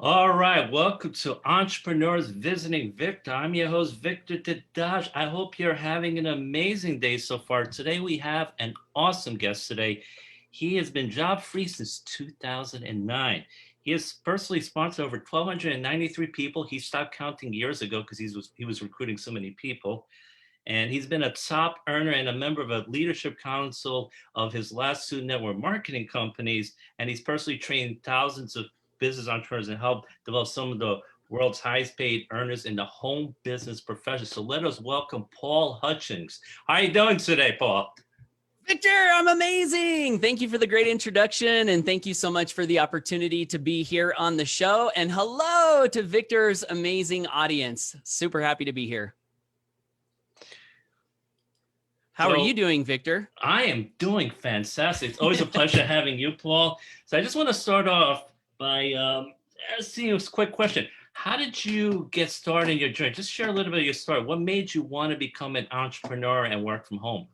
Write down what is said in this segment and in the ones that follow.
All right, welcome to Entrepreneurs Visiting Victor. I'm your host, Victor Dedaj. I hope you're having an amazing day so far. Today we have an awesome guest today. He has been job-free since 2009. He has personally sponsored over 1,293 people. He stopped counting years ago because he was recruiting so many people. And he's been a top earner and a member of a leadership council of his last two network marketing companies. And he's personally trained thousands of business entrepreneurs and helped develop some of the world's highest paid earners in the home business profession. So let us welcome Paul Hutchings. How are you doing today, Paul? Victor, I'm amazing. Thank you for the great introduction. And thank you so much for the opportunity to be here on the show. And hello to Victor's amazing audience. Super happy to be here. How are you doing, Victor? I am doing fantastic. It's always a pleasure having you, Paul. So I just want to start off by asking you a quick question. How did you get started in your journey? Just share a little bit of your story. What made you want to become an entrepreneur and work from home?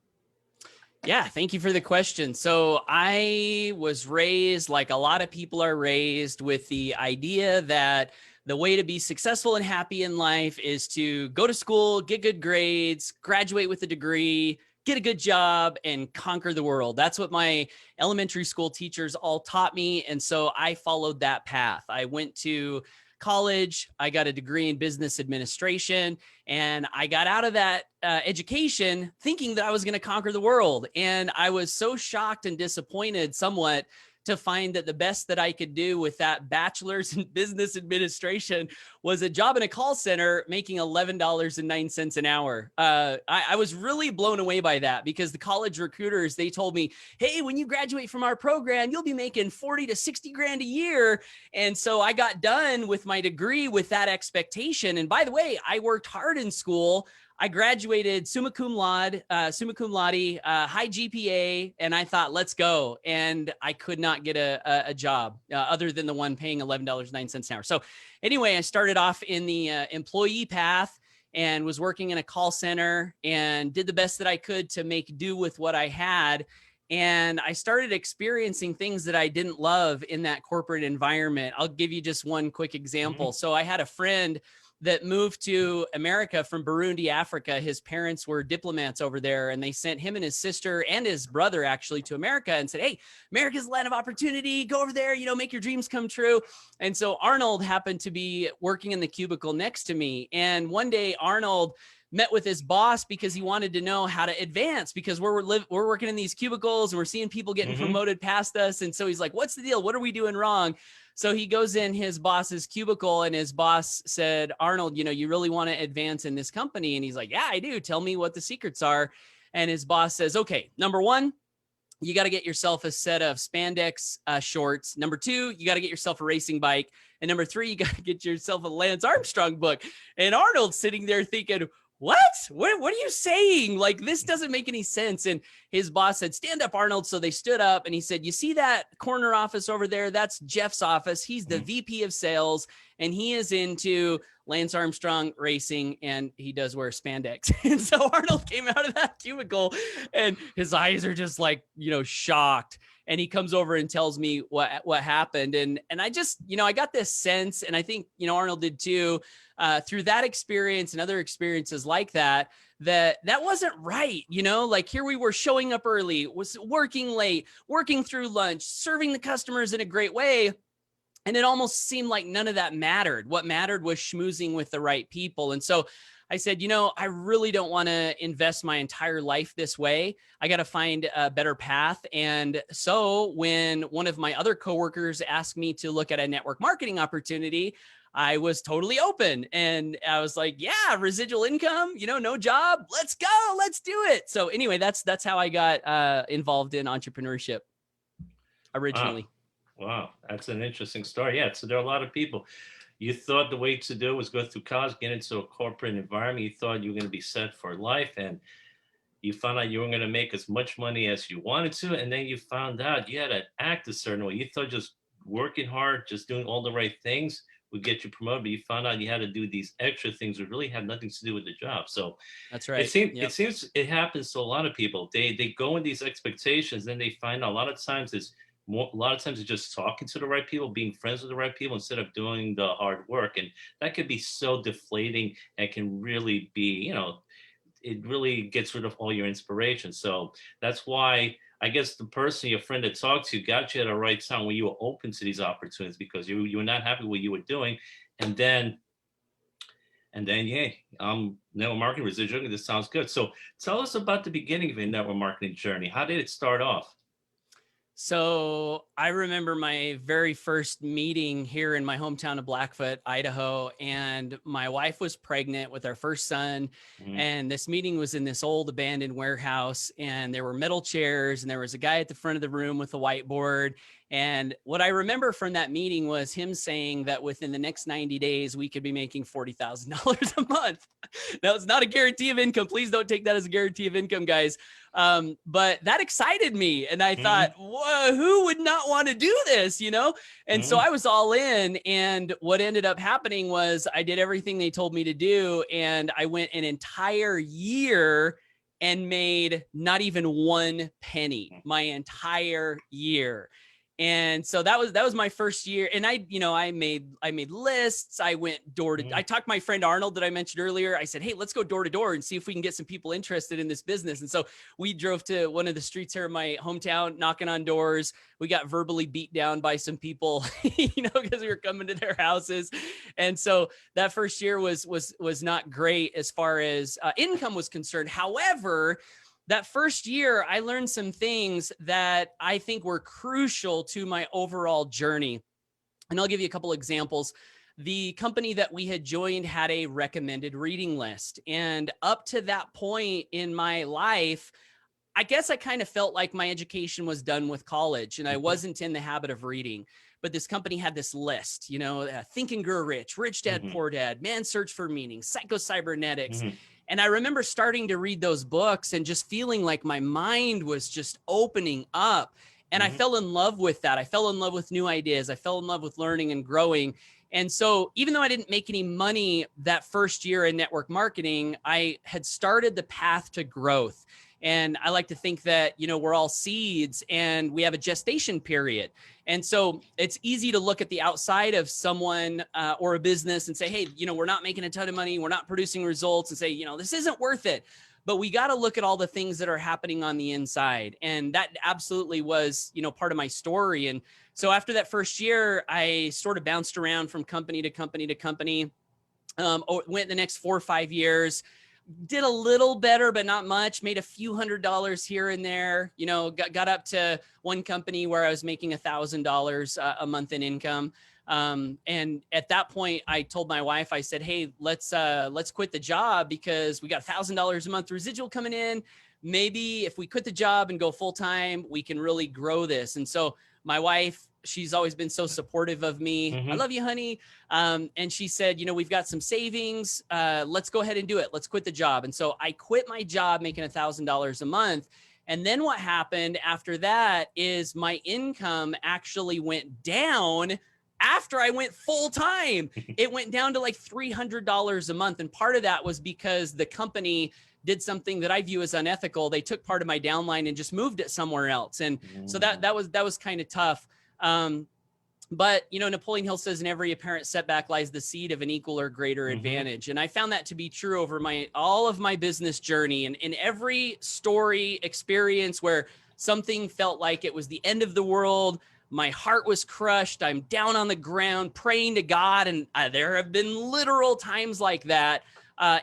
Yeah, thank you for the question. So I was raised like a lot of people are raised with the idea that the way to be successful and happy in life is to go to school, get good grades, graduate with a degree, get a good job, and conquer the world. That's what my elementary school teachers all taught me. And so I followed that path. I went to college, I got a degree in business administration, and I got out of that education thinking that I was going to conquer the world. And I was so shocked and disappointed somewhat to find that the best that I could do with that bachelor's in business administration was a job in a call center making $11.09 an hour. I was really blown away by that because the college recruiters, they told me, hey, when you graduate from our program, you'll be making 40 to 60 grand a year. And so I got done with my degree with that expectation. And by the way, I worked hard in school. I graduated summa cum laude, high GPA, and I thought, let's go. And I could not get a job other than the one paying $11.09 an hour. So anyway, I started off in the employee path and was working in a call center and did the best that I could to make do with what I had. And I started experiencing things that I didn't love in that corporate environment. I'll give you just one quick example. So I had a friend that moved to America from Burundi, Africa. His parents were diplomats over there, and they sent him and his sister and his brother actually to America and said, hey, America's a land of opportunity. Go over there, make your dreams come true. And so Arnold happened to be working in the cubicle next to me. And one day Arnold met with his boss because he wanted to know how to advance because we're working in these cubicles and we're seeing people getting promoted past us. And so he's like, what's the deal? What are we doing wrong? So he goes in his boss's cubicle and his boss said, Arnold, you really want to advance in this company? And he's like, yeah, I do. Tell me what the secrets are. And his boss says, okay, number one, you got to get yourself a set of spandex shorts. Number two, you got to get yourself a racing bike. And number three, you got to get yourself a Lance Armstrong book. And Arnold's sitting there thinking, what are you saying? Like, this doesn't make any sense. And his boss said, stand up, Arnold. So they stood up and he said, you see that corner office over there? That's Jeff's office. He's the VP of sales and he is into Lance Armstrong racing and he does wear spandex. And so Arnold came out of that cubicle and his eyes are just like, shocked. And he comes over and tells me what happened. And I just, I got this sense, and I think, Arnold did too, through that experience and other experiences like that wasn't right. Like here we were showing up early, was working late, working through lunch, serving the customers in a great way. And it almost seemed like none of that mattered. What mattered was schmoozing with the right people. And so I said, I really don't want to invest my entire life this way. I got to find a better path. And so when one of my other coworkers asked me to look at a network marketing opportunity, I was totally open. And I was like, yeah, residual income, no job. Let's go. Let's do it. So anyway, that's how I got involved in entrepreneurship originally. Wow. That's an interesting story. Yeah. So there are a lot of people. You thought the way to do it was go through college, get into a corporate environment. You thought you were going to be set for life, and you found out you weren't going to make as much money as you wanted to. And then you found out you had to act a certain way. You thought just working hard, just doing all the right things would get you promoted, but you found out you had to do these extra things that really had nothing to do with the job. So that's right. It seems it happens to a lot of people. They go in these expectations, then they find out a lot of times it's a lot of times it's just talking to the right people, being friends with the right people instead of doing the hard work. And that could be so deflating and can really be, it really gets rid of all your inspiration. So that's why I guess the person, your friend that talked to you, got you at the right time when you were open to these opportunities because you were not happy with what you were doing. And then, yeah, network marketing residual. This sounds good. So tell us about the beginning of your network marketing journey. How did it start off? So I remember my very first meeting here in my hometown of Blackfoot, Idaho, and my wife was pregnant with our first son. Mhm. And this meeting was in this old abandoned warehouse, and there were metal chairs, and there was a guy at the front of the room with a whiteboard. And what I remember from that meeting was him saying that within the next 90 days, we could be making $40,000 a month. That was not a guarantee of income. Please don't take that as a guarantee of income, guys. But that excited me. And I thought, whoa, who would not want to do this, And so I was all in. And what ended up happening was I did everything they told me to do. And I went an entire year and made not even one penny my entire year. And so that was my first year. And I made lists. I went door to, I talked to my friend Arnold that I mentioned earlier. I said, hey, let's go door to door and see if we can get some people interested in this business. And so we drove to one of the streets here in my hometown, knocking on doors. We got verbally beat down by some people, because we were coming to their houses. And so that first year was not great as far as income was concerned. However, that first year, I learned some things that I think were crucial to my overall journey. And I'll give you a couple examples. The company that we had joined had a recommended reading list. And up to that point in my life, I guess I kind of felt like my education was done with college and I wasn't in the habit of reading. But this company had this list, Think and Grow Rich, Rich Dad, Poor Dad, Man's Search for Meaning, Psycho-Cybernetics. And I remember starting to read those books and just feeling like my mind was just opening up. And I fell in love with that. I fell in love with new ideas. I fell in love with learning and growing. And so even though I didn't make any money that first year in network marketing, I had started the path to growth. And I like to think that, we're all seeds and we have a gestation period. And so it's easy to look at the outside of someone or a business and say, hey, we're not making a ton of money. We're not producing results, and say, this isn't worth it. But we got to look at all the things that are happening on the inside. And that absolutely was, part of my story. And so after that first year, I sort of bounced around from company to company to company, went the next 4 or 5 years, did a little better, but not much, made a few $100s here and there, got up to one company where I was making $1,000 a month in income. And at that point I told my wife, I said, hey, let's quit the job because we got $1,000 a month residual coming in. Maybe if we quit the job and go full time, we can really grow this. And so my wife, she's always been so supportive of me. I love you, honey. And she said, we've got some savings. Let's go ahead and do it. Let's quit the job. And so I quit my job making $1,000 a month. And then what happened after that is my income actually went down after I went full time. It went down to like $300 a month. And part of that was because the company did something that I view as unethical. They took part of my downline and just moved it somewhere else. And so that was kind of tough. But Napoleon Hill says, in every apparent setback lies the seed of an equal or greater advantage. And I found that to be true over all of my business journey. And in every story experience where something felt like it was the end of the world, my heart was crushed, I'm down on the ground praying to God. And there have been literal times like that.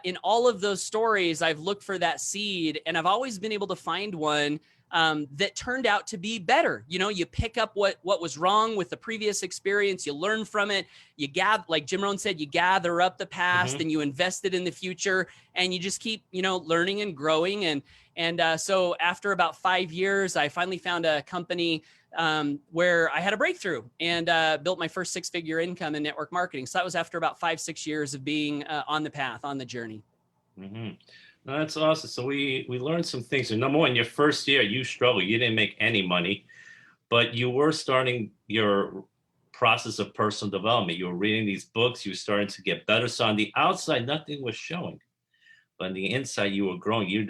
In all of those stories, I've looked for that seed, and I've always been able to find one that turned out to be better. You pick up what was wrong with the previous experience, you learn from it, you gather, like Jim Rohn said, you gather up the past and you invest it in the future, and you just keep, learning and growing. And so after about 5 years, I finally found a company where I had a breakthrough and built my first 6-figure income in network marketing. So that was after about 5-6 years of being on the path, on the journey. No, that's awesome. So we learned some things. So number one, your first year, you struggled. You didn't make any money, but you were starting your process of personal development. You were reading these books. You were starting to get better. So on the outside, nothing was showing. But on the inside, you were growing. You're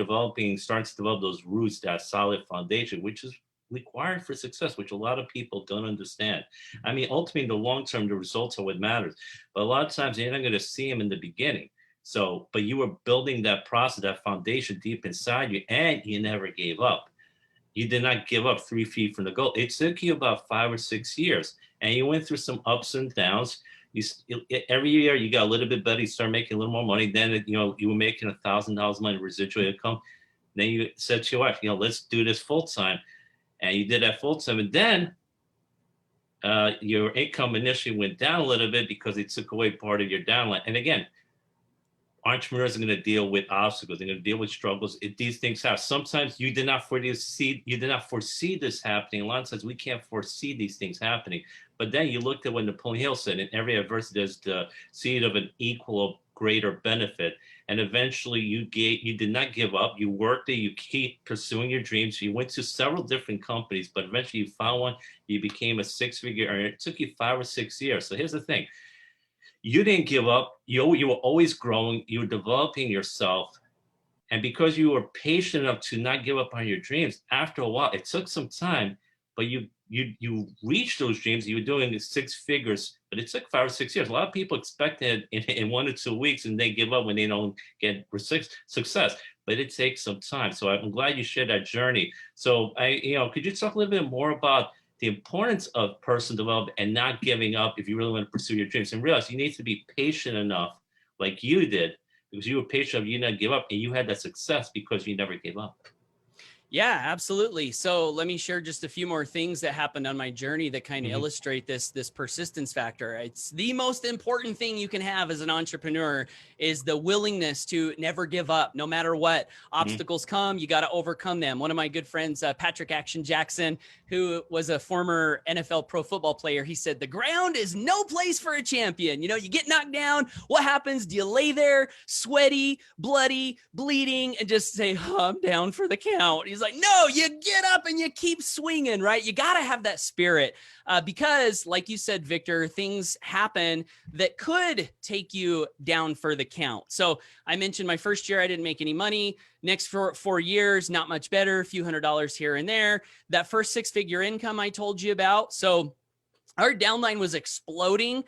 starting to develop those roots, that solid foundation, which is required for success, which a lot of people don't understand. I mean, ultimately, in the long term, the results are what matters. But a lot of times you're not going to see them in the beginning. So, but you were building that process, that foundation deep inside you, and you never gave up. You did not give up 3 feet from the goal. It took you about 5 or 6 years, and you went through some ups and downs. Every year you got a little bit better. You start making a little more money. Then you were making $1,000 money residual income. Then you said to your wife, let's do this full time, and you did that full time. And then your income initially went down a little bit because it took away part of your downline. And again, entrepreneurs are going to deal with obstacles. They're going to deal with struggles. These things happen. Sometimes you did not foresee this happening. A lot of times we can't foresee these things happening. But then you looked at what Napoleon Hill said: in every adversity, there's the seed of an equal or greater benefit. And eventually you did not give up. You worked it. You keep pursuing your dreams. You went to several different companies, but eventually you found one. You became a six-figure earner. It took you 5 or 6 years. So here's the thing. You didn't give up. You were always growing. You were developing yourself. And because you were patient enough to not give up on your dreams, after a while, it took some time, but you reached those dreams. You were doing 6 figures, but it took 5 or 6 years. A lot of people expect it in 1 or 2 weeks, and they give up when they don't get success. But it takes some time. So I'm glad you shared that journey. So could you talk a little bit more about the importance of personal development and not giving up if you really want to pursue your dreams, and realize you need to be patient enough, like you did, because you were patient enough, you didn't give up, and you had that success because you never gave up. Yeah, absolutely. So let me share just a few more things that happened on my journey that kind of illustrate this persistence factor. It's the most important thing you can have as an entrepreneur is the willingness to never give up, no matter what obstacles come. You got to overcome them. One of my good friends, Patrick Action Jackson, who was a former NFL pro football player, he said, the ground is no place for a champion. You get knocked down. What happens? Do you lay there sweaty, bloody, bleeding, and just say, I'm down for the count? He's like, no, you get up and you keep swinging, right? You got to have that spirit because, like you said, Victor, things happen that could take you down for the count. So I mentioned my first year, I didn't make any money. Next 4 years, not much better, a few $100s here and there. That first 6-figure income I told you about. So our downline was exploding.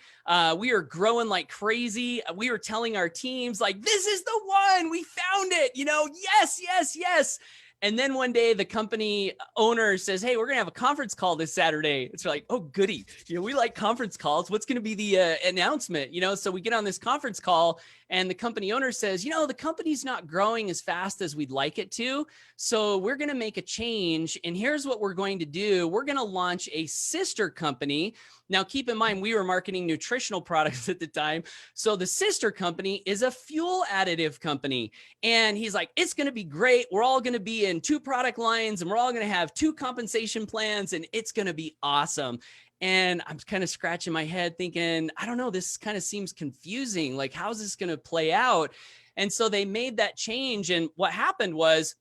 We were growing like crazy. We were telling our teams like, this is the one, we found it, yes, yes, yes. And then one day the company owner says, hey, we're going to have a conference call this Saturday. It's like, oh, goody. We like conference calls. What's going to be the announcement? So we get on this conference call and the company owner says, the company's not growing as fast as we'd like it to. So we're going to make a change. And here's what we're going to do. We're going to launch a sister company. Now, keep in mind, we were marketing nutritional products at the time. So the sister company is a fuel additive company. And he's like, it's going to be great. We're all going to be in 2 product lines and we're all going to have 2 compensation plans and it's going to be awesome. And I'm kind of scratching my head thinking, I don't know, this kind of seems confusing. Like, how's this going to play out? And so they made that change. And what happened was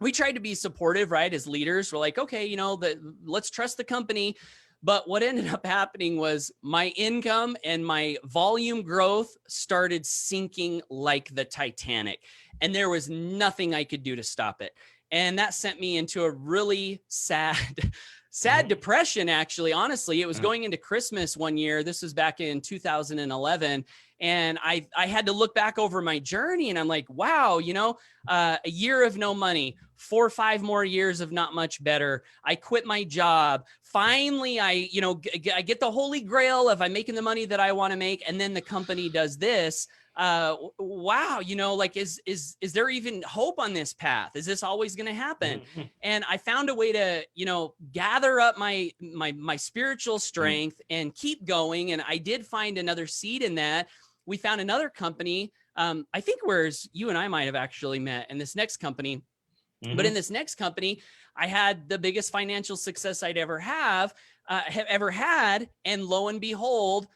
we tried to be supportive, right? As leaders, we're like, okay, let's trust the company. But what ended up happening was my income and my volume growth started sinking like the Titanic. And there was nothing I could do to stop it. And that sent me into a really sad depression, actually. Honestly, it was going into Christmas one year. This was back in 2011. And I had to look back over my journey and I'm like, wow, a year of no money, 4 or 5 more years of not much better. I quit my job. Finally, I get the holy grail of I'm making the money that I want to make. And then the company does this. Wow, is there even hope on this path? Is this always going to happen? And I found a way to, gather up my spiritual strength and keep going. And I did find another seed in that. We found another company. I think whereas you and I might have actually met in this next company, but in this next company, I had the biggest financial success I'd ever had. And lo and behold,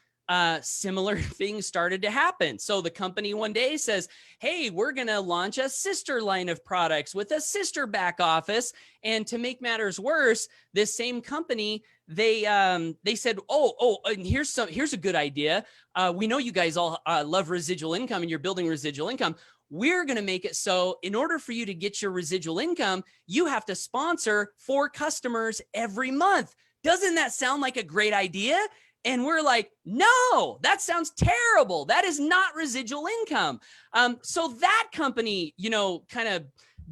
similar things started to happen. So the company one day says, hey, we're going to launch a sister line of products with a sister back office. And to make matters worse, this same company, they said, and here's a good idea. We know you guys all love residual income and you're building residual income. we're going to make it so in order for you to get your residual income, you have to sponsor 4 customers every month. Doesn't that sound like a great idea? And we're like, no, that sounds terrible. That is not residual income. So that company, kind of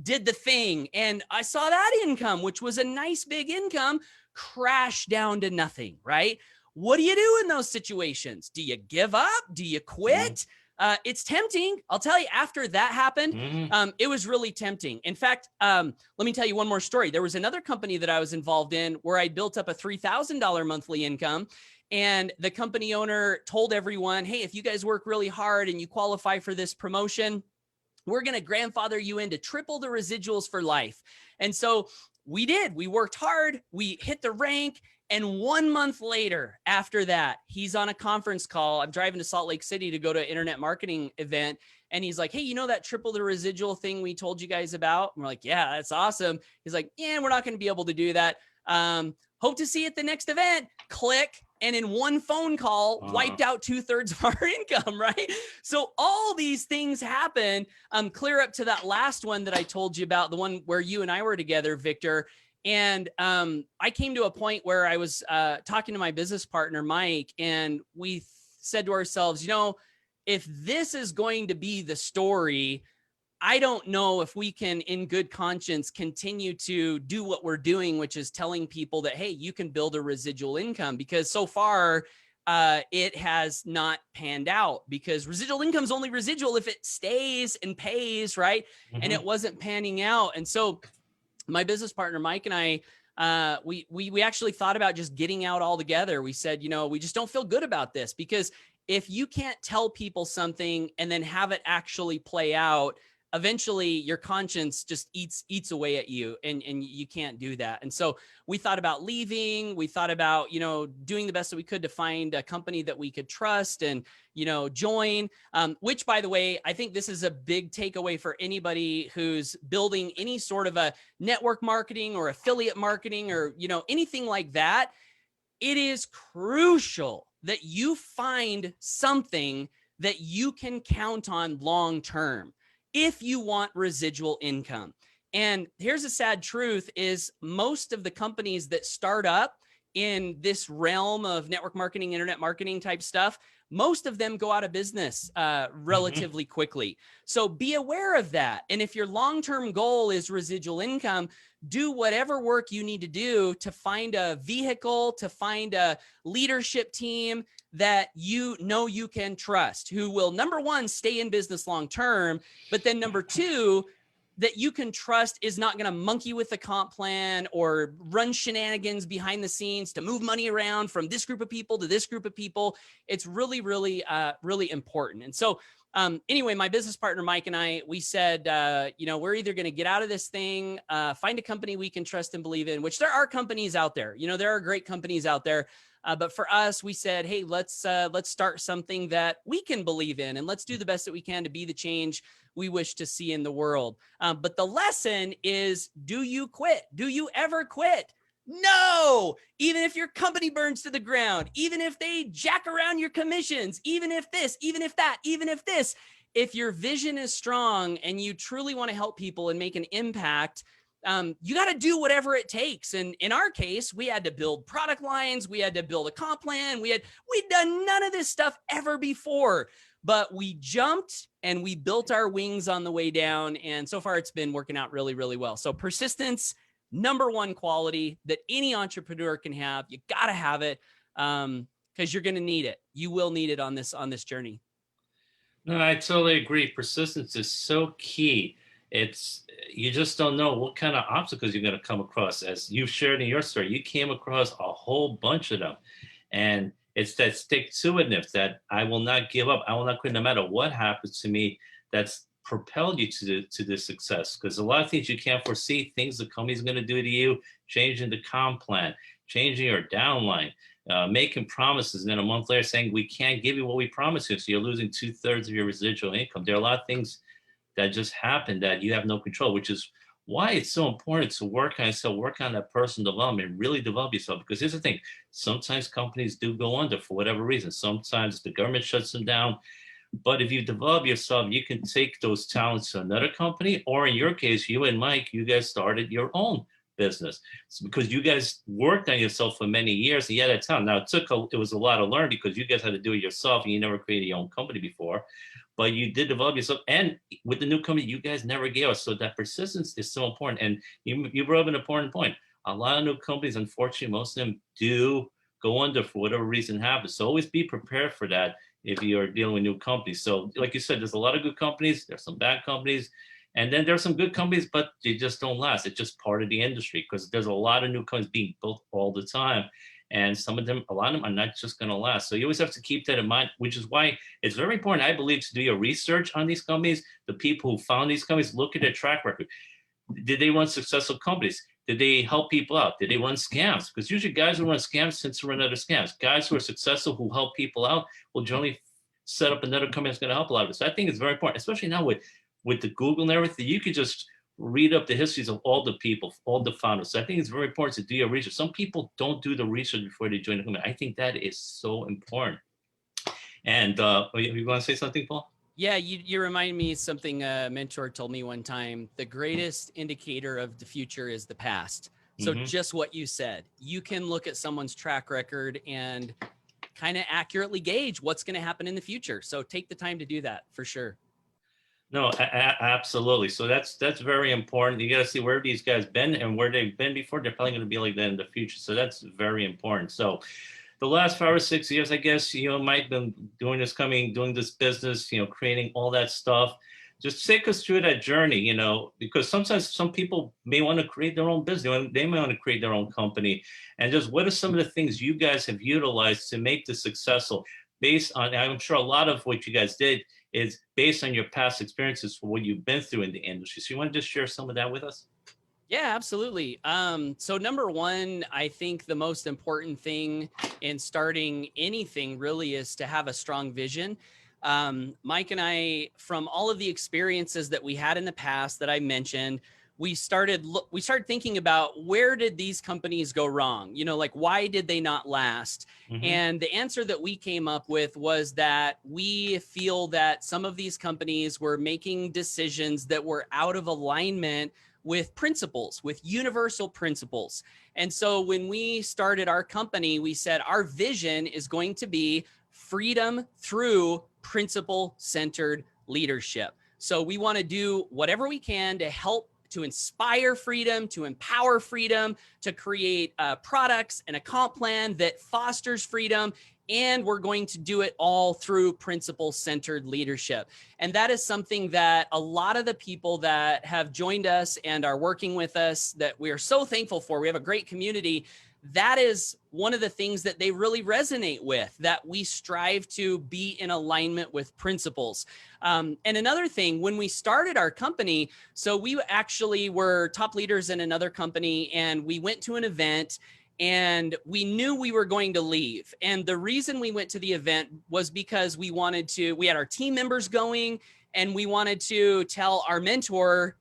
did the thing. And I saw that income, which was a nice big income, crash down to nothing, right? What do you do in those situations? Do you give up? Do you quit? It's tempting. I'll tell you, after that happened, it was really tempting. In fact, let me tell you one more story. There was another company that I was involved in where I built up a $3,000 monthly income. And the company owner told everyone, hey, if you guys work really hard and you qualify for this promotion, we're going to grandfather you into triple the residuals for life. And so we did. We worked hard. We hit the rank. And 1 month later, after that, he's on a conference call. I'm driving to Salt Lake City to go to an internet marketing event. And he's like, hey, you know that triple the residual thing we told you guys about? And we're like, yeah, that's awesome. He's like, yeah, we're not going to be able to do that. Hope to see you at the next event. Click. And in one phone call, wiped out 2/3 of our income, right? So all these things happen, clear up to that last one that I told you about, the one where you and I were together, Victor. And I came to a point where I was talking to my business partner, Mike, and we said to ourselves, if this is going to be the story, I don't know if we can, in good conscience, continue to do what we're doing, which is telling people that, hey, you can build a residual income, because so far it has not panned out, because residual income is only residual if it stays and pays, right? And it wasn't panning out. And so my business partner, Mike, and I, we actually thought about just getting out altogether. We said, we just don't feel good about this, because if you can't tell people something and then have it actually play out, eventually your conscience just eats away at you, and you can't do that. And so we thought about leaving. We thought about, doing the best that we could to find a company that we could trust and, join, which, by the way, I think this is a big takeaway for anybody who's building any sort of a network marketing or affiliate marketing or, anything like that. It is crucial that you find something that you can count on long-term if you want residual income. And here's a sad truth is most of the companies that start up in this realm of network marketing, internet marketing type stuff, most of them go out of business relatively quickly. So be aware of that. And if your long-term goal is residual income, do whatever work you need to do to find a vehicle, to find a leadership team that you can trust, who will, number one, stay in business long-term, but then number two, that you can trust is not going to monkey with the comp plan or run shenanigans behind the scenes to move money around from this group of people to this group of people. It's really, really, really important. And so anyway, my business partner, Mike, and I, we said, we're either going to get out of this thing, find a company we can trust and believe in, which there are companies out there. There are great companies out there. But for us, we said, hey, let's start something that we can believe in, and let's do the best that we can to be the change we wish to see in the world. But the lesson is, do you quit? Do you ever quit? No, even if your company burns to the ground, even if they jack around your commissions, even if this, even if that, even if this, if your vision is strong and you truly want to help people and make an impact, you got to do whatever it takes. And in our case, we had to build product lines. We had to build a comp plan. We'd done none of this stuff ever before, but we jumped and we built our wings on the way down. And so far it's been working out really, really well. So persistence, number one quality that any entrepreneur can have. You got to have it because you're going to need it. You will need it on this journey. No, I totally agree. Persistence is so key. You just don't know what kind of obstacles you're going to come across. As you've shared in your story, you came across a whole bunch of them. And it's that stick-to-itiveness, that I will not give up. I will not quit no matter what happens to me. That's propelled you to this success. Because a lot of things you can't foresee, things the company's going to do to you, changing the comp plan, changing your downline, making promises, and then a month later saying, we can't give you what we promised you. So you're losing 2/3 of your residual income. There are a lot of things that just happen that you have no control, which is why it's so important to work on that personal development, really develop yourself. Because here's the thing, sometimes companies do go under for whatever reason. Sometimes the government shuts them down. But if you develop yourself, you can take those talents to another company, or in your case, you and Mike, you guys started your own business. It's because you guys worked on yourself for many years and you had that talent. Now it was a lot to learn because you guys had to do it yourself and you never created your own company before, but you did develop yourself. And with the new company, you guys never gave us. So that persistence is so important. And you brought up an important point. A lot of new companies, unfortunately, most of them do go under for whatever reason happens. So always be prepared for that if you're dealing with new companies. So like you said, there's a lot of good companies, there's some bad companies, and then there's some good companies, but they just don't last. It's just part of the industry because there's a lot of new companies being built all the time. And some of them, a lot of them are not just going to last. So you always have to keep that in mind, which is why it's very important, I believe, to do your research on these companies, the people who found these companies, look at their track record. Did they run successful companies? Did they help people out? Did they run scams? Because usually guys who run scams tend to run other scams. Guys who are successful, who help people out, will generally set up another company that's going to help a lot of it. So I think it's very important, especially now with the Google and everything. You could just read up the histories of all the people, all the founders. So I think it's very important to do your research. Some people don't do the research before they join the company. I think that is so important. And you want to say something, Paul? Yeah, you remind me of something a mentor told me one time. The greatest indicator of the future is the past. So just what you said, you can look at someone's track record and kind of accurately gauge what's going to happen in the future. So take the time to do that for sure. No, absolutely. So that's very important. You got to see where these guys been and where they've been before. They're probably going to be like that in the future. So that's very important. So the last 5 or 6 years, I guess, Mike been doing this business, creating all that stuff. Just take us through that journey, because sometimes some people may want to create their own business. They may want to create their own company. And just what are some of the things you guys have utilized to make this successful based on, I'm sure a lot of what you guys did is based on your past experiences for what you've been through in the industry. So you want to just share some of that with us? Yeah, absolutely. So number one, I think the most important thing in starting anything really is to have a strong vision. Mike and I, from all of the experiences that we had in the past that I mentioned, we started thinking about where did these companies go wrong? Like why did they not last? And the answer that we came up with was that we feel that some of these companies were making decisions that were out of alignment with principles, with universal principles. And so when we started our company, we said our vision is going to be freedom through principle-centered leadership. So we want to do whatever we can to help to inspire freedom, to empower freedom, to create products and a comp plan that fosters freedom. And we're going to do it all through principle-centered leadership. And that is something that a lot of the people that have joined us and are working with us that we are so thankful for, we have a great community. That is one of the things that they really resonate with, that we strive to be in alignment with principles. And another thing, when we started our company, so we actually were top leaders in another company and we went to an event and we knew we were going to leave. And the reason we went to the event was because we had our team members going and we wanted to tell our mentor,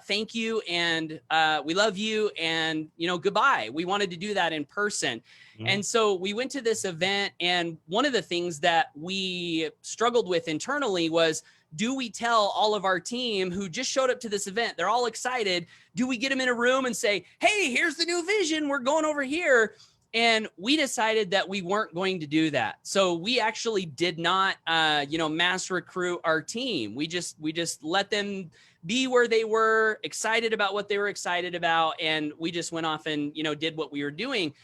thank you and we love you and goodbye. We wanted to do that in person. And so we went to this event, and one of the things that we struggled with internally was, do we tell all of our team who just showed up to this event, they're all excited, do we get them in a room and say, hey, here's the new vision, we're going over here? And we decided that we weren't going to do that. So we actually did not, mass recruit our team. We just let them be where they were, excited about what they were excited about. And we just went off and, did what we were doing.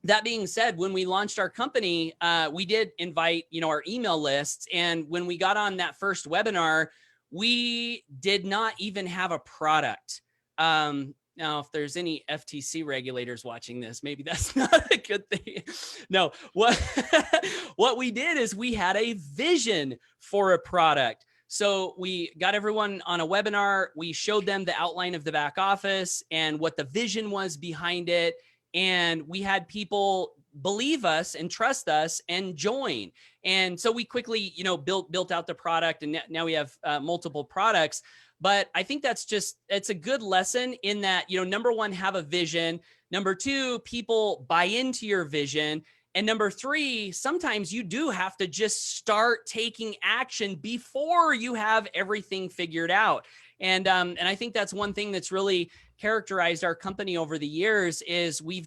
That being said, when we launched our company, we did invite, our email lists. And when we got on that first webinar, we did not even have a product. Now, if there's any FTC regulators watching this, maybe that's not a good thing. No, what we did is we had a vision for a product. So we got everyone on a webinar. We showed them the outline of the back office and what the vision was behind it. And we had people believe us and trust us and join. And so we quickly, built out the product, and now we have multiple products. But I think it's a good lesson in that, number one, have a vision. Number two, people buy into your vision. And number three, sometimes you do have to just start taking action before you have everything figured out. And I think that's one thing that's really characterized our company over the years is we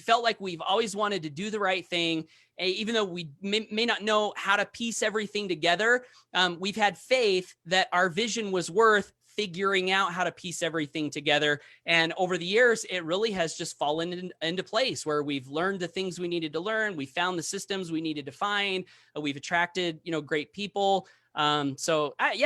felt like we've always wanted to do the right thing, even though we may not know how to piece everything together. We've had faith that our vision was worth figuring out how to piece everything together. And over the years, it really has just fallen into place where we've learned the things we needed to learn. We found the systems we needed to find. We've attracted, great people. I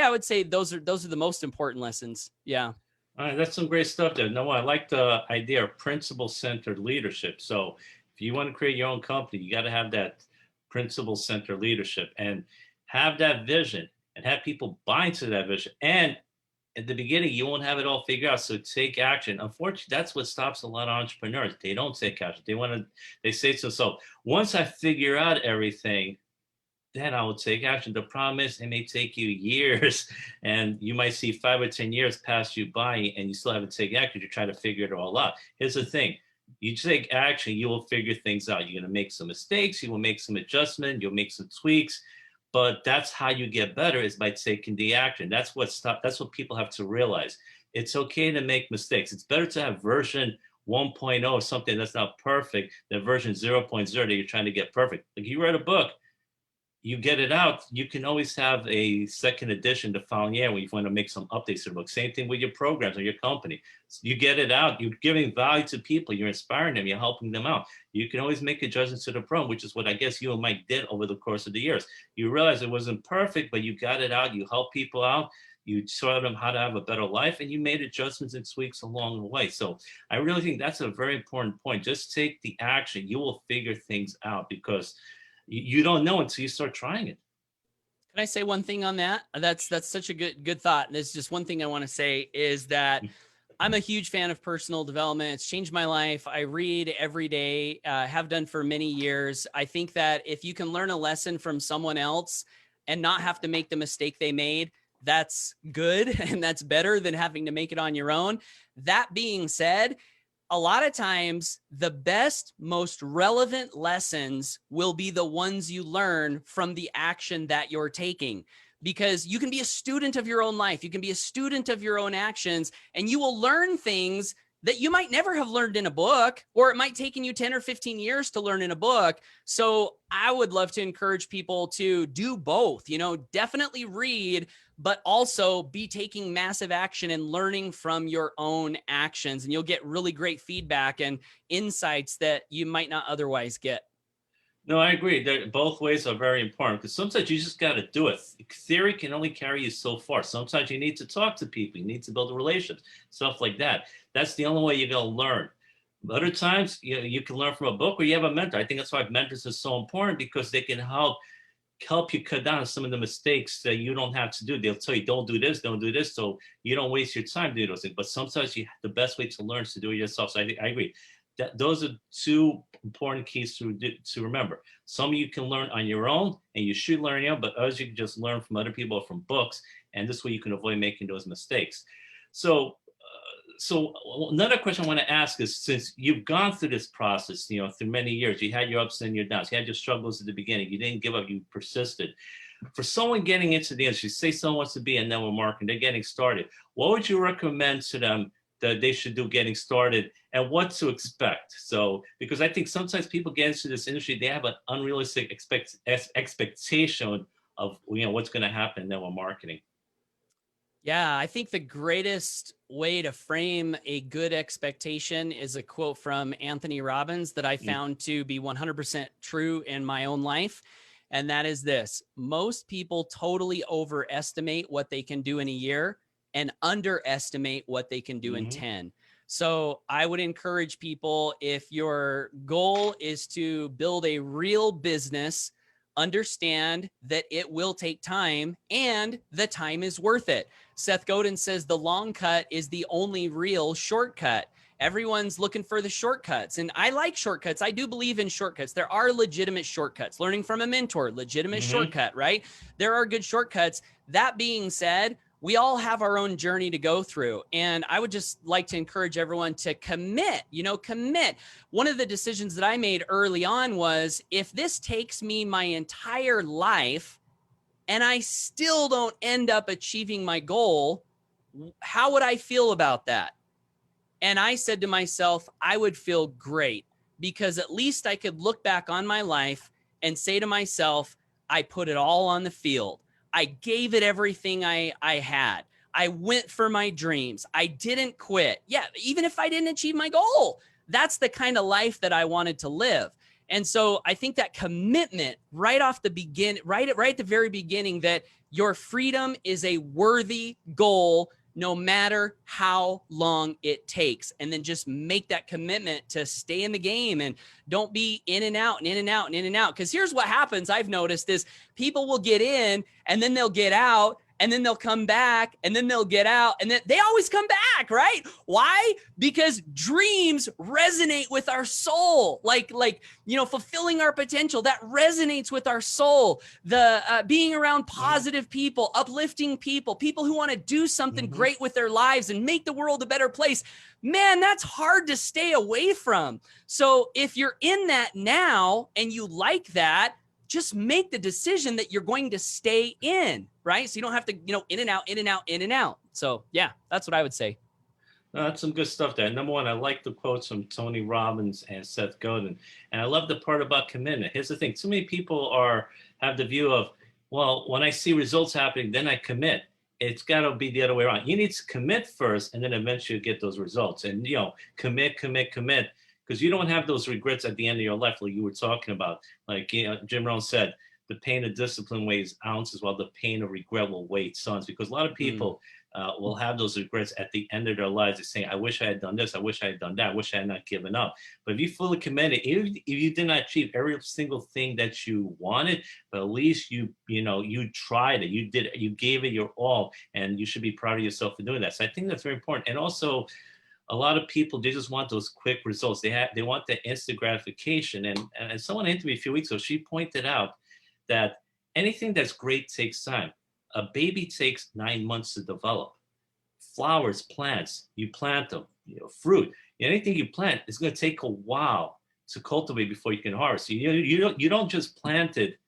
would say those are the most important lessons. Yeah. All right, that's some great stuff there. No, I like the idea of principle-centered leadership. So if you want to create your own company, you got to have that principle-centered leadership and have that vision and have people buy into that vision. And at the beginning, you won't have it all figured out. So take action. Unfortunately, that's what stops a lot of entrepreneurs. They don't take action. They say to themselves, once I figure out everything, then I will take action. The problem is it may take you years and you might see 5 or 10 years pass you by and you still haven't taken action to try to figure it all out. Here's the thing. You take action, you will figure things out. You're going to make some mistakes. You will make some adjustments. You'll make some tweaks. But that's how you get better is by taking the action. That's what people have to realize. It's okay to make mistakes. It's better to have version 1.0 or something that's not perfect than version 0.0 that you're trying to get perfect. Like you write a book, you get it out, you can always have a second edition the following year when you want to make some updates to the book. Same thing with your programs or your company. You get it out, you're giving value to people, you're inspiring them, you're helping them out. You can always make adjustments to the program, which is what I guess you and Mike did over the course of the years. You realize it wasn't perfect, but you got it out, you help people out, you taught them how to have a better life, and you made adjustments and tweaks along the way. So I really think that's a very important point. Just take the action. You will figure things out because you don't know until you start trying it. Can I say one thing on that? That's such a good thought. There's just one thing I want to say is that I'm a huge fan of personal development. It's changed my life. I read every day, have done for many years. I think that if you can learn a lesson from someone else and not have to make the mistake they made, that's good. And that's better than having to make it on your own. That being said, a lot of times the best, most relevant lessons will be the ones you learn from the action that you're taking, because you can be a student of your own life. You can be a student of your own actions, and you will learn things that you might never have learned in a book, or it might take you 10 or 15 years to learn in a book. So I would love to encourage people to do both, definitely read, but also be taking massive action and learning from your own actions. And you'll get really great feedback and insights that you might not otherwise get. No, I agree. Both ways are very important because sometimes you just got to do it. Theory can only carry you so far. Sometimes you need to talk to people. You need to build relations, stuff like that. That's the only way you're going to learn. Other times, you can learn from a book or you have a mentor. I think that's why mentors are so important because they can help you cut down some of the mistakes that you don't have to do. They'll tell you, don't do this, so you don't waste your time doing those things. But sometimes the best way to learn is to do it yourself. So I agree. Those are two important keys to remember. Some you can learn on your own, and you should learn on your own, but others you can just learn from other people or from books, and this way you can avoid making those mistakes. So another question I want to ask is, since you've gone through this process, through many years, you had your ups and your downs, you had your struggles at the beginning, you didn't give up, you persisted. For someone getting into the industry, say someone wants to be a network marketer, they're getting started, what would you recommend to them that they should do getting started and what to expect? So, because I think sometimes people get into this industry, they have an unrealistic expectation of what's going to happen in network marketing. Yeah, I think the greatest way to frame a good expectation is a quote from Anthony Robbins that I found to be 100% true in my own life. And that is this: most people totally overestimate what they can do in a year and underestimate what they can do in 10. So I would encourage people, if your goal is to build a real business, understand that it will take time and the time is worth it. Seth Godin says the long cut is the only real shortcut. Everyone's looking for the shortcuts, and I like shortcuts. I do believe in shortcuts. There are legitimate shortcuts. Learning from a mentor, legitimate shortcut, right? There are good shortcuts. That being said, we all have our own journey to go through. And I would just like to encourage everyone to commit, commit. One of the decisions that I made early on was, if this takes me my entire life and I still don't end up achieving my goal, how would I feel about that? And I said to myself, I would feel great, because at least I could look back on my life and say to myself, I put it all on the field. I gave it everything I had. I went for my dreams. I didn't quit. Yeah, even if I didn't achieve my goal, that's the kind of life that I wanted to live. And so I think that commitment right off the begin, right at the very beginning, that your freedom is a worthy goal, no matter how long it takes. And then just make that commitment to stay in the game and don't be in and out and in and out and in and out. Because here's what happens, I've noticed, is people will get in and then they'll get out, and then they'll come back, and then they'll get out, and then they always come back, right? Why? Because dreams resonate with our soul, like fulfilling our potential, that resonates with our soul. The being around positive people, uplifting people who want to do something great with their lives and make the world a better place. Man, that's hard to stay away from. So if you're in that now and you like that, just make the decision that you're going to stay in, right? So you don't have to, in and out, in and out, in and out. So yeah, that's what I would say. No, that's some good stuff there. Number one, I like the quotes from Tony Robbins and Seth Godin. And I love the part about commitment. Here's the thing. Too many people have the view of, well, when I see results happening, then I commit. It's got to be the other way around. You need to commit first, and then eventually get those results. And, commit. Because you don't have those regrets at the end of your life, like you were talking about. Like Jim Rohn said, the pain of discipline weighs ounces, while the pain of regret will weigh tons. Because a lot of people will have those regrets at the end of their lives. They're saying, I wish I had done this. I wish I had done that. I wish I had not given up. But if you fully committed, even if you did not achieve every single thing that you wanted, but at least you tried it. You gave it your all, and you should be proud of yourself for doing that. So I think that's very important. And also, a lot of people, they just want those quick results. They want the instant gratification. And someone interviewed me a few weeks ago, she pointed out that anything that's great takes time. A baby takes 9 months to develop. Flowers, plants, you plant them. Fruit, anything you plant, it's going to take a while to cultivate before you can harvest. You don't just plant it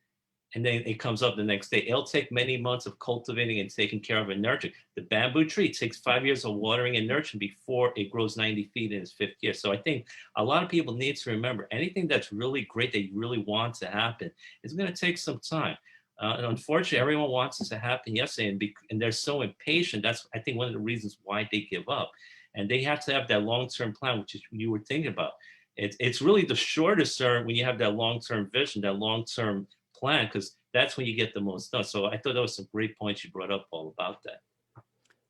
and then it comes up the next day. It'll take many months of cultivating and taking care of and nurturing. The bamboo tree takes 5 years of watering and nurturing before it grows 90 feet in its 5th year. So I think a lot of people need to remember, anything that's really great that you really want to happen is going to take some time. And unfortunately, everyone wants it to happen yesterday, and they're so impatient. That's, I think, one of the reasons why they give up. And they have to have that long-term plan, which is you were thinking about. It's really the shortest term when you have that long-term vision, that long-term plan, because that's when you get the most done. So I thought that was some great points you brought up, Paul, about that.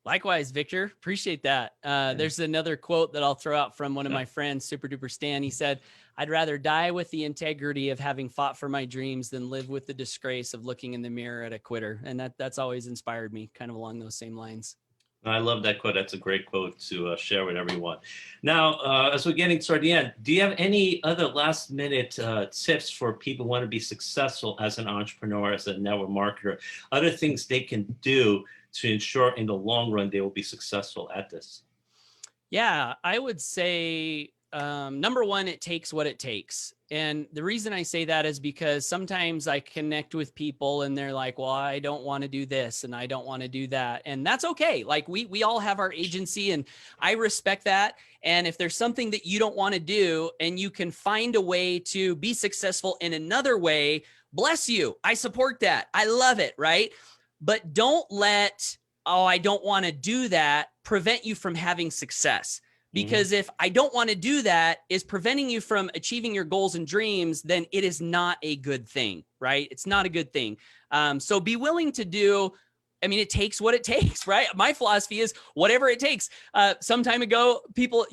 Likewise, Victor, appreciate that. There's another quote that I'll throw out from one of my friends, Super Duper Stan. He said, I'd rather die with the integrity of having fought for my dreams than live with the disgrace of looking in the mirror at a quitter. And that's always inspired me, kind of along those same lines. I love that quote. That's a great quote to share with everyone. Now, as we're getting toward the end, do you have any other last minute tips for people who want to be successful as an entrepreneur, as a network marketer, other things they can do to ensure in the long run they will be successful at this? Yeah, I would say, number one, it takes what it takes. And the reason I say that is because sometimes I connect with people and they're like, well, I don't want to do this and I don't want to do that. And that's okay. Like we all have our agency, and I respect that. And if there's something that you don't want to do and you can find a way to be successful in another way, bless you. I support that. I love it. Right. But don't let, I don't want to do that, prevent you from having success. Because if I don't want to do that is preventing you from achieving your goals and dreams, then it is not a good thing, right? It's not a good thing. So be willing to do, it takes what it takes, right? My philosophy is whatever it takes. Some time ago, people,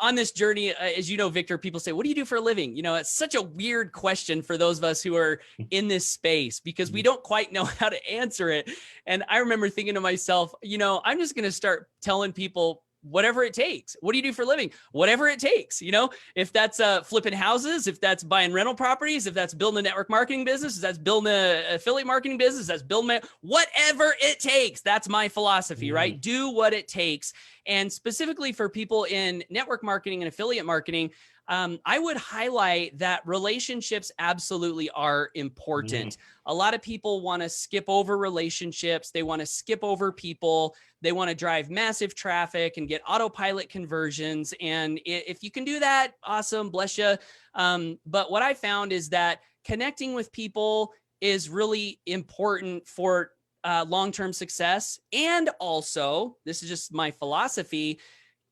on this journey, as you know, Victor, people say, what do you do for a living? It's such a weird question for those of us who are in this space because we don't quite know how to answer it. And I remember thinking to myself, I'm just going to start telling people whatever it takes. What do you do for a living? Whatever it takes. If that's flipping houses, if that's buying rental properties, if that's building a network marketing business, if that's building an affiliate marketing business, that's building whatever it takes. That's my philosophy, right? Do what it takes. And specifically for people in network marketing and affiliate marketing, I would highlight that relationships absolutely are important. A lot of people want to skip over relationships. They want to skip over people. They want to drive massive traffic and get autopilot conversions. And if you can do that, awesome, bless you. But what I found is that connecting with people is really important for long-term success. And also, this is just my philosophy,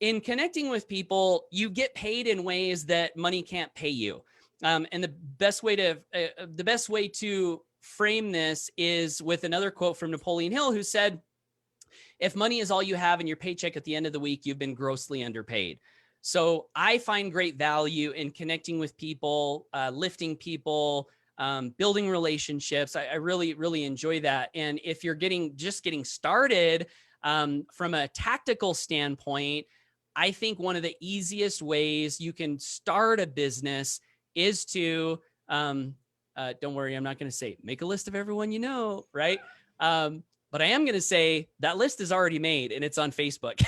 in connecting with people, you get paid in ways that money can't pay you. And the best way to frame this is with another quote from Napoleon Hill, who said, if money is all you have in your paycheck at the end of the week, you've been grossly underpaid. So I find great value in connecting with people, lifting people, building relationships. I really, really enjoy that. And if you're just getting started from a tactical standpoint, I think one of the easiest ways you can start a business is to, don't worry, I'm not going to say make a list of everyone you know, right? But I am going to say that list is already made and it's on Facebook.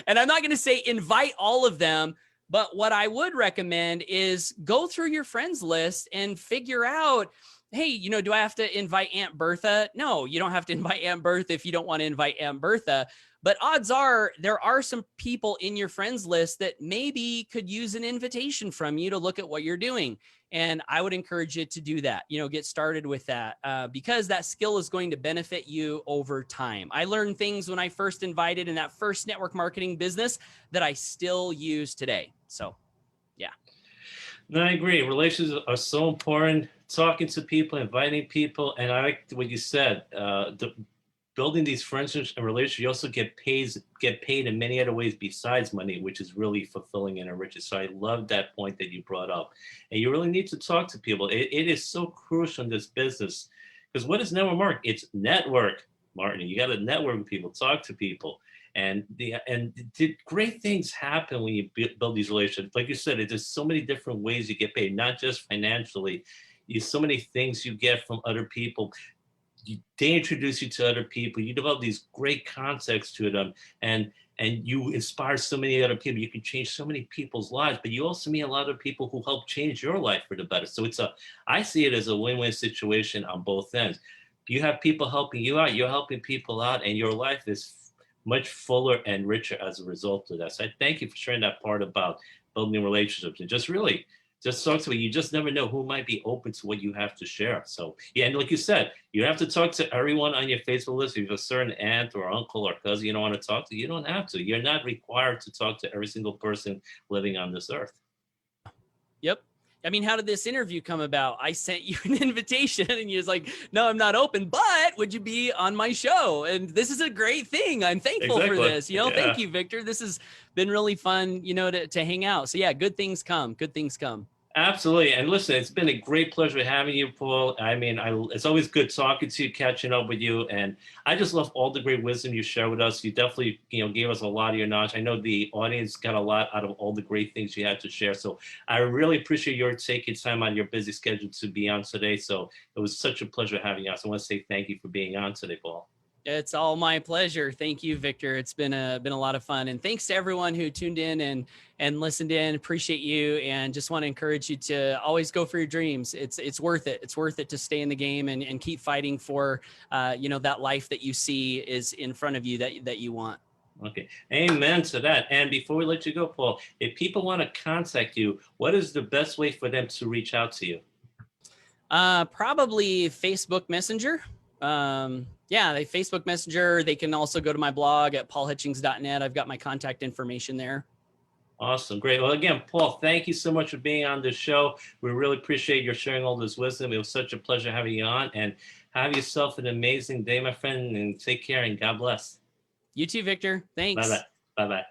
And I'm not going to say invite all of them, but what I would recommend is go through your friends list and figure out, hey, do I have to invite Aunt Bertha? No, you don't have to invite Aunt Bertha if you don't want to invite Aunt Bertha. But odds are there are some people in your friends list that maybe could use an invitation from you to look at what you're doing. And I would encourage you to do that, get started with that because that skill is going to benefit you over time. I learned things when I first invited in that first network marketing business that I still use today. So, yeah. No, I agree. Relations are so important. Talking to people, inviting people. And I like what you said, building these friendships and relationships. You also get paid in many other ways besides money, which is really fulfilling and enriching. So I love that point that you brought up. And you really need to talk to people. It is so crucial in this business because what is network marketing? It's network marketing. You got to network with people, talk to people. And great things happen when you build these relationships. Like you said, there's so many different ways you get paid, not just financially. There's so many things you get from other people. They introduce you to other people. You develop these great concepts to them, and you inspire so many other people. You can change so many people's lives, but you also meet a lot of people who help change your life for the better. So I see it as a win-win situation on both ends. You have people helping you out, you're helping people out, and your life is much fuller and richer as a result of that. So I thank you for sharing that part about building relationships and just talk to me. You just never know who might be open to what you have to share. So yeah, and like you said, you don't have to talk to everyone on your Facebook list. If you have a certain aunt or uncle or cousin you don't want to talk to, you don't have to. You're not required to talk to every single person living on this earth. Yep. I mean, how did this interview come about? I sent you an invitation and you was like, no, I'm not open, but would you be on my show? And this is a great thing. I'm thankful for this. Yeah. Thank you, Victor. This has been really fun, to hang out. So yeah, good things come. Good things come. Absolutely. And listen, it's been a great pleasure having you, Paul. I mean, it's always good talking to you, catching up with you. And I just love all the great wisdom you share with us. You definitely, gave us a lot of your knowledge. I know the audience got a lot out of all the great things you had to share. So I really appreciate your taking time on your busy schedule to be on today. So it was such a pleasure having you on. So I want to say thank you for being on today, Paul. It's all my pleasure. Thank you, Victor. It's been a lot of fun. And thanks to everyone who tuned in and listened in. Appreciate you. And just want to encourage you to always go for your dreams. It's worth it. It's worth it to stay in the game and keep fighting for, that life that you see is in front of you that you want. Okay. Amen to that. And before we let you go, Paul, if people want to contact you, what is the best way for them to reach out to you? Probably Facebook Messenger. They Facebook Messenger. They can also go to my blog at paulhutchings.net. I've got my contact information there. Awesome. Great. Well, again, Paul, thank you so much for being on this show. We really appreciate your sharing all this wisdom. It was such a pleasure having you on, and have yourself an amazing day, my friend, and take care and God bless. You too, Victor. Thanks. Bye-bye. Bye-bye.